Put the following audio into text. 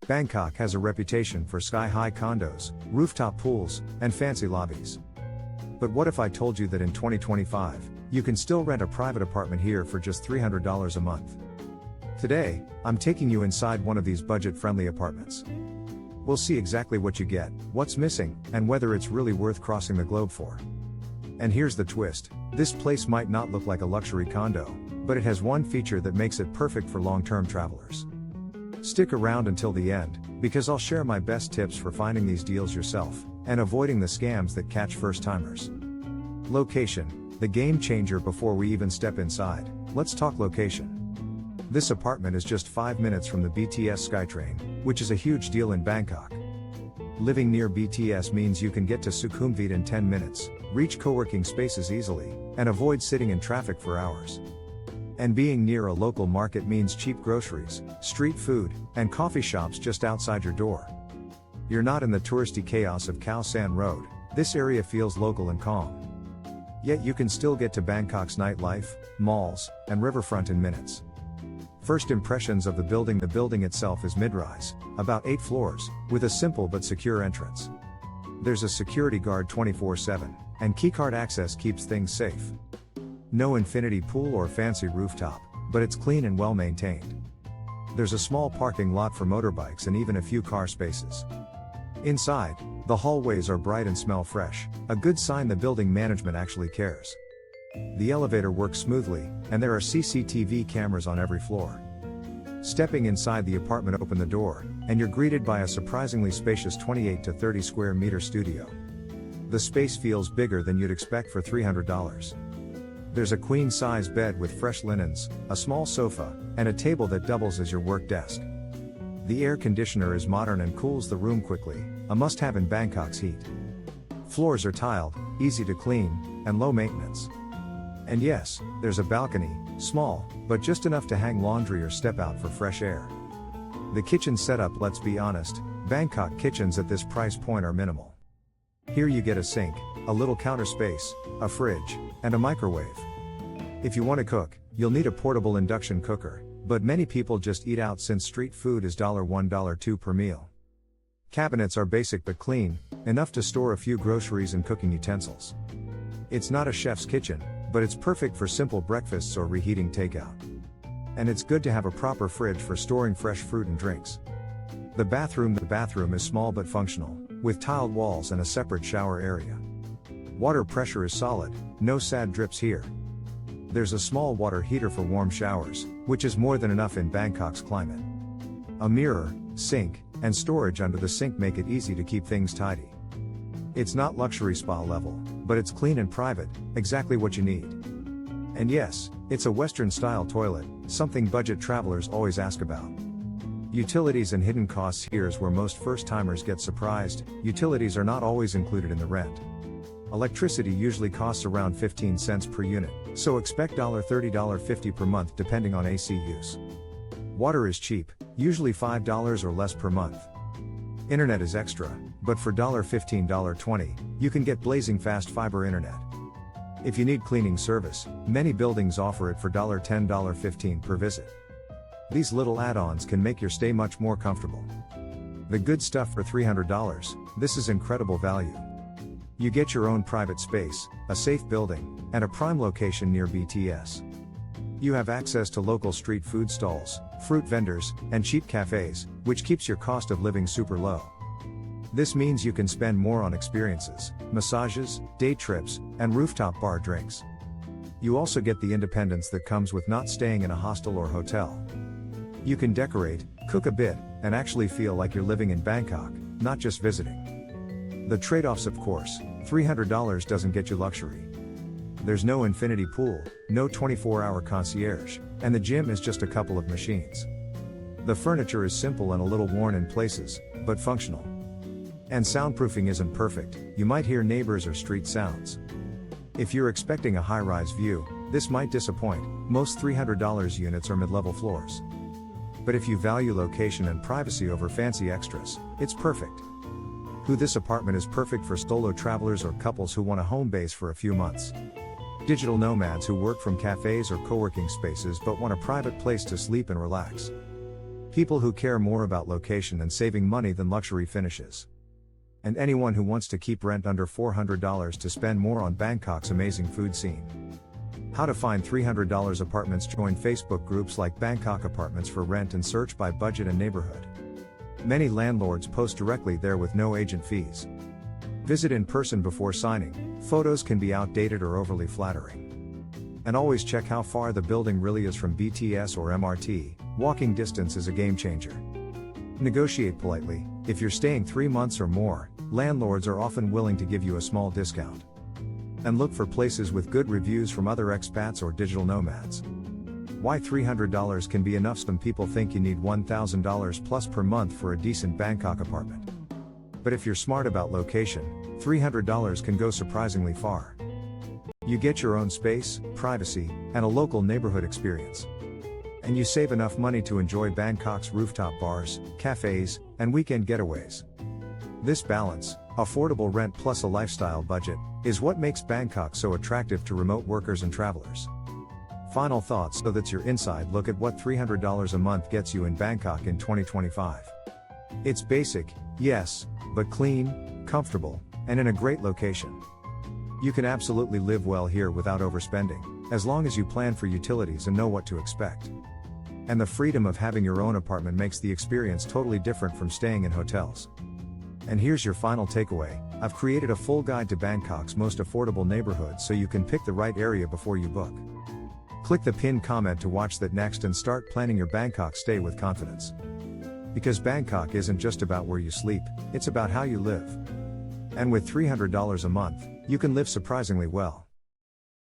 Bangkok has a reputation for sky-high condos, rooftop pools, and fancy lobbies. But what if I told you that in 2025, you can still rent a private apartment here for just $300 a month? Today, I'm taking you inside one of these budget-friendly apartments. We'll see exactly what you get, what's missing, and whether it's really worth crossing the globe for. And here's the twist: this place might not look like a luxury condo, but it has one feature that makes it perfect for long-term travelers. Stick around until the end, because I'll share my best tips for finding these deals yourself, and avoiding the scams that catch first-timers. Location, the game changer. Before we even step inside, let's talk location. This apartment is just 5 minutes from the BTS SkyTrain, which is a huge deal in Bangkok. Living near BTS means you can get to Sukhumvit in 10 minutes, reach co-working spaces easily, and avoid sitting in traffic for hours. And being near a local market means cheap groceries, street food, and coffee shops just outside your door. You're not in the touristy chaos of Khao San Road. This area feels local and calm. Yet you can still get to Bangkok's nightlife, malls, and riverfront in minutes. First impressions of the building. The building itself is mid-rise, about 8 floors, with a simple but secure entrance. There's a security guard 24/7, and keycard access keeps things safe. No infinity pool or fancy rooftop, but it's clean and well maintained. There's a small parking lot for motorbikes and even a few car spaces. Inside, the hallways are bright and smell fresh, a good sign the building management actually cares. The elevator works smoothly, and there are CCTV cameras on every floor. Stepping inside the apartment, open the door, and you're greeted by a surprisingly spacious 28 to 30 square meter studio. The space feels bigger than you'd expect for $300. There's a queen-size bed with fresh linens, a small sofa, and a table that doubles as your work desk. The air conditioner is modern and cools the room quickly, a must-have in Bangkok's heat. Floors are tiled, easy to clean, and low maintenance. And yes, there's a balcony, small, but just enough to hang laundry or step out for fresh air. The kitchen setup, let's be honest, Bangkok kitchens at this price point are minimal. Here you get a sink, a little counter space, a fridge, and a microwave. If you want to cook, you'll need a portable induction cooker, but many people just eat out since street food is $1, $2 per meal. Cabinets are basic but clean, enough to store a few groceries and cooking utensils. It's not a chef's kitchen, but it's perfect for simple breakfasts or reheating takeout. And it's good to have a proper fridge for storing fresh fruit and drinks. The bathroom is small but functional, with tiled walls and a separate shower area. Water pressure is solid, no sad drips here. There's a small water heater for warm showers, which is more than enough in Bangkok's climate. A mirror, sink, and storage under the sink make it easy to keep things tidy. It's not luxury spa level, but it's clean and private, exactly what you need. And yes, it's a Western-style toilet, something budget travelers always ask about. Utilities and hidden costs. Here's where most first-timers get surprised: utilities are not always included in the rent. Electricity usually costs around 15 cents per unit, so expect $30, $50 per month depending on AC use. Water is cheap, usually $5 or less per month. Internet is extra, but for $15, $20, you can get blazing fast fiber internet. If you need cleaning service, many buildings offer it for $10, $15 per visit. These little add-ons can make your stay much more comfortable. The good stuff for $300, this is incredible value. You get your own private space, a safe building, and a prime location near BTS. You have access to local street food stalls, fruit vendors, and cheap cafes, which keeps your cost of living super low. This means you can spend more on experiences, massages, day trips, and rooftop bar drinks. You also get the independence that comes with not staying in a hostel or hotel. You can decorate, cook a bit, and actually feel like you're living in Bangkok, not just visiting. The trade-offs, of course: $300 doesn't get you luxury. There's no infinity pool, no 24-hour concierge, and the gym is just a couple of machines. The furniture is simple and a little worn in places, but functional. And soundproofing isn't perfect, you might hear neighbors or street sounds. If you're expecting a high-rise view, this might disappoint. Most $300 units are mid-level floors. But if you value location and privacy over fancy extras, it's perfect. This apartment is perfect for solo travelers or couples who want a home base for a few months. Digital nomads who work from cafes or co-working spaces but want a private place to sleep and relax. People who care more about location and saving money than luxury finishes. And anyone who wants to keep rent under $400 to spend more on Bangkok's amazing food scene. How to find $300 apartments. Join Facebook groups like Bangkok Apartments for Rent and search by budget and neighborhood. Many landlords post directly there with no agent fees. Visit in person before signing. Photos can be outdated or overly flattering. And always check how far the building really is from BTS or MRT. Walking distance is a game changer. Negotiate politely. If you're staying 3 months or more, landlords are often willing to give you a small discount. And look for places with good reviews from other expats or digital nomads. Why $300 can be enough. Some people think you need $1,000 plus per month for a decent Bangkok apartment. But if you're smart about location, $300 can go surprisingly far. You get your own space, privacy, and a local neighborhood experience. And you save enough money to enjoy Bangkok's rooftop bars, cafes, and weekend getaways. This balance, affordable rent plus a lifestyle budget, is what makes Bangkok so attractive to remote workers and travelers. Final thoughts. So that's your inside look at what $300 a month gets you in Bangkok in 2025. It's basic, yes, but clean, comfortable, and in a great location. You can absolutely live well here without overspending, as long as you plan for utilities and know what to expect. And the freedom of having your own apartment makes the experience totally different from staying in hotels. And here's your final takeaway. I've created a full guide to Bangkok's most affordable neighborhoods so you can pick the right area before you book. Click the pinned comment to watch that next and start planning your Bangkok stay with confidence. Because Bangkok isn't just about where you sleep, it's about how you live. And with $300 a month, you can live surprisingly well.